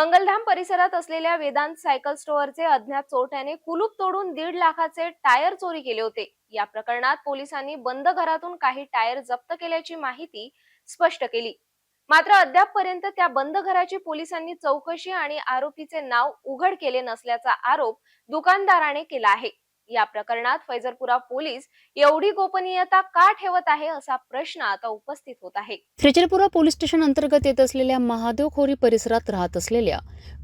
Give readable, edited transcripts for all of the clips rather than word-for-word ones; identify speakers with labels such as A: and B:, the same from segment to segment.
A: मंगलधाम परिसरात असलेल्या वेदांत सायकल स्टोअरचे अज्ञात चोरट्याने कुलूप तोडून 1.5 लाखाचे टायर चोरी केले होते। या प्रकरणात पोलिसांनी बंद घरातून काही टायर जप्त केल्याची माहिती स्पष्ट केली। मात्र अद्यापपर्यंत त्या बंद घराची पोलिसांनी चौकशी आणि आरोपीचे नाव उघड केले नसल्याचा आरोप दुकानदाराने केला आहे। या प्रकरणात फैजरपुरा पोलीस एवढी गोपनीयता का ठेवत आहे असा प्रश्न आता उपस्थित होत आहे।
B: फैजरपुरा पोलीस स्टेशन अंतर्गत येत असलेल्या महादेवखोरी परिसरात राहत असलेल्या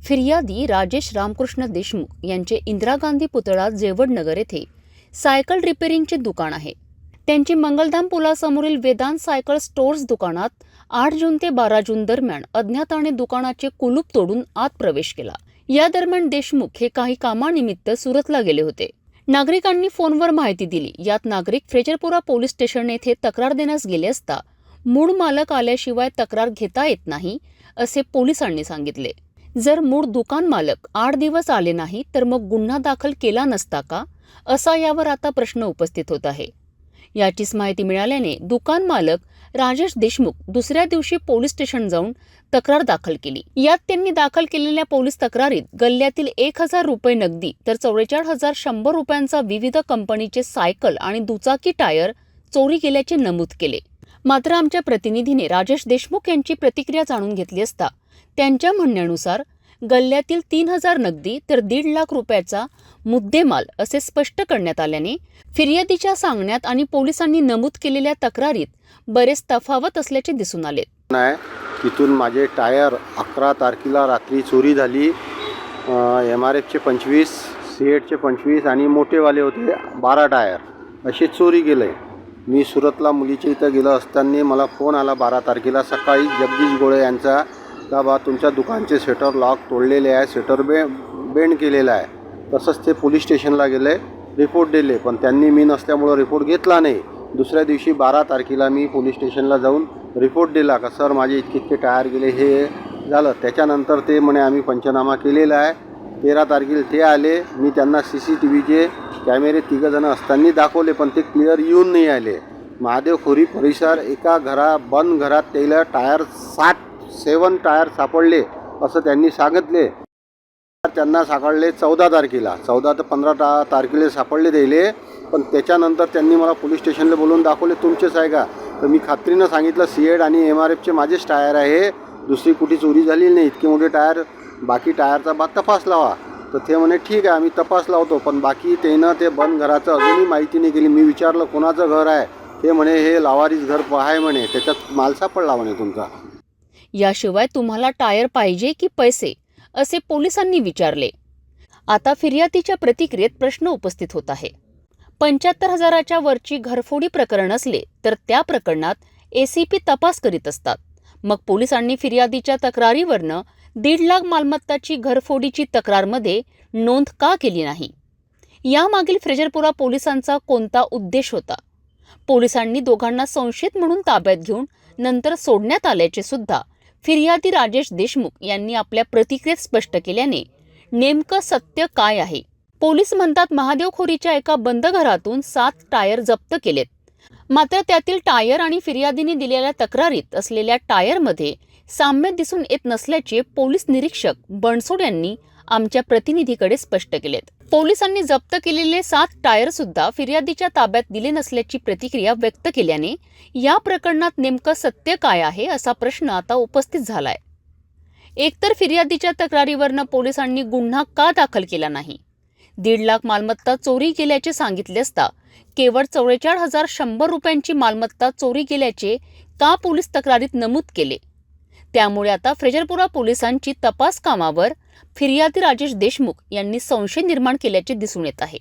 B: फिर्यादी राजेश रामकृष्ण देशमुख यांचे इंदिरा गांधी पुतळा जेवडनगर येथे सायकल रिपेअरिंगचे दुकान आहे। त्यांची मंगलधाम पुलासमोरील वेदांत सायकल स्टोअर्स दुकानात 8 जून ते 12 जून दरम्यान अज्ञाताने दुकानाचे कुलूप तोडून आत प्रवेश केला। या दरम्यान देशमुख हे काही कामानिमित्त सुरतला गेले होते। नागरिकांनी फोनवर माहिती दिली। यात नागरिक फैजरपुरा पोलीस स्टेशन येथे तक्रार देण्यास गेले असता मूळ मालक आल्याशिवाय तक्रार घेता येत नाही असे पोलिसांनी सांगितले। जर मूळ दुकान मालक 8 दिवस आले नाही तर मग गुन्हा दाखल केला नसता का, असा यावर आता प्रश्न उपस्थित होत आहे। याचीच माहिती मिळाल्याने दुकान मालक राजेश देशमुख दुसऱ्या दिवशी पोलीस स्टेशन जाऊन तक्रार दाखल केली। यात त्यांनी दाखल केलेल्या पोलीस तक्रारीत गल्ल्यातील 1000 रुपये नगदी तर 44,100 रुपयांचा विविध कंपनीचे सायकल आणि दुचाकी टायर चोरी केल्याचे नमूद केले। मात्र आमच्या प्रतिनिधीने राजेश देशमुख यांची प्रतिक्रिया जाणून घेतली असता त्यांच्या म्हणण्यानुसार गल्ल्यातील 3000 नगदी तर 1.5 लाख रुपयाचा मुद्देमाल असे स्पष्ट करण्यात आल्याने फिर्यादीच्या सांगण्यात आणि पोलिसांनी नमूद केलेल्या तक्रारीत बरेच तफावत असल्याचे दिसून आले।
C: तिथून माझे टायर 11 तारखेला रात्री चोरी झाली। MRFचे 25, सीएटचे 25 आणि मोठेवाले होते 12 टायर असे चोरी गेले। मी सुरतला मुलीच्या इथं गेलो असताना मला फोन आला 12 तारखेला सकाळी जगदीश गोळे यांचा का बा तुमच्या दुकानचे शटर लॉक तोडलेले आहे, शटर बेंड केलेला आहे। तसंच ते पोलीस स्टेशनला गेले, रिपोर्ट दिले, पण त्यांनी मी नसल्यामुळं रिपोर्ट घेतला नाही। दुसऱ्या दिवशी 12 तारखेला मी पोलीस स्टेशनला जाऊन रिपोर्ट दिला का सर माझे इतके टायर गेले हे झालं। त्याच्यानंतर ते म्हणे आम्ही पंचनामा केलेला आहे। 13 तारखेला ते आले, मी त्यांना CCTVचे कॅमेरे 3 जण असताना दाखवले पण ते क्लिअर येऊन नाही आले। महादेवखोरी परिसर एका बंद घरात त्याला टायर 7 टायर सापडले असं त्यांनी सांगितले। त्यांना सापडले 14 तारखेला, 14 ते 15 तारखेला सापडले द्यायले, पण त्याच्यानंतर त्यांनी मला पोलीस स्टेशनला बोलून दाखवले तुमचेच आहे का, तर मी खात्रीनं सांगितलं सीएट आणि MRFचे माझेच टायर आहे, दुसरी कुठे चोरी झालेली नाही। इतके मोठे टायर, बाकी टायरचा तपास लावा, तर ते म्हणे ठीक आहे आम्ही तपास लावतो, पण बाकी त्यानं ते बंद घराचं अजूनही माहिती नाही केली। मी विचारलं कोणाचं घर आहे, ते म्हणे हे लावारीस घर आहे म्हणे, त्याच्यात माल सापडला म्हणे तुमचा।
B: याशिवाय तुम्हाला टायर पाहिजे की पैसे असे पोलिसांनी विचारले। आता फिर्यादीच्या प्रतिक्रियेत प्रश्न उपस्थित होत आहे। 75,000च्या वरची घरफोडी प्रकरण असले तर त्या प्रकरणात ACP तपास करीत असतात। मग पोलिसांनी फिर्यादीच्या तक्रारीवरनं 1.5 लाख मालमत्ताची घरफोडीची तक्रारमध्ये नोंद का केली नाही? यामागील फैजरपुरा पोलिसांचा कोणता उद्देश होता? पोलिसांनी दोघांना संशयित म्हणून ताब्यात घेऊन नंतर सोडण्यात आल्याचे सुद्धा फिर्यादी राजेश देशमुख यांनी आपल्या प्रतिक्रियेत स्पष्ट केल्याने नेमकं सत्य काय आहे? पोलीस म्हणतात महादेवखोरीच्या एका बंद घरातून 7 टायर जप्त केलेत। मात्र त्यातील टायर आणि फिर्यादीने दिलेल्या तक्रारीत असलेल्या टायरमध्ये साम्य दिसून येत नसल्याचे पोलीस निरीक्षक बनसोड यांनी आमच्या प्रतिनिधीकडे स्पष्ट केलेत। पोलिसांनी जप्त केलेले 7 टायर सुद्धा फिर्यादीच्या ताब्यात दिले नसल्याची प्रतिक्रिया व्यक्त केल्याने या प्रकरणात नेमकं सत्य काय आहे असा प्रश्न आता उपस्थित झालाय। एकतर फिर्यादीच्या तक्रारीवरनं पोलिसांनी गुन्हा का दाखल केला नाही? 1.5 लाख मालमत्ता चोरी गेल्याचे सांगितले असता केवळ 44,100 रुपयांची मालमत्ता चोरी गेल्याचे का पोलीस तक्रारीत नमूद केले? त्यामुळे आता फैजरपुरा पोलिसांची तपास कामावर फिर्यादी राजेश देशमुख यांनी संशय निर्माण केल्याचे दिसून येत आहे।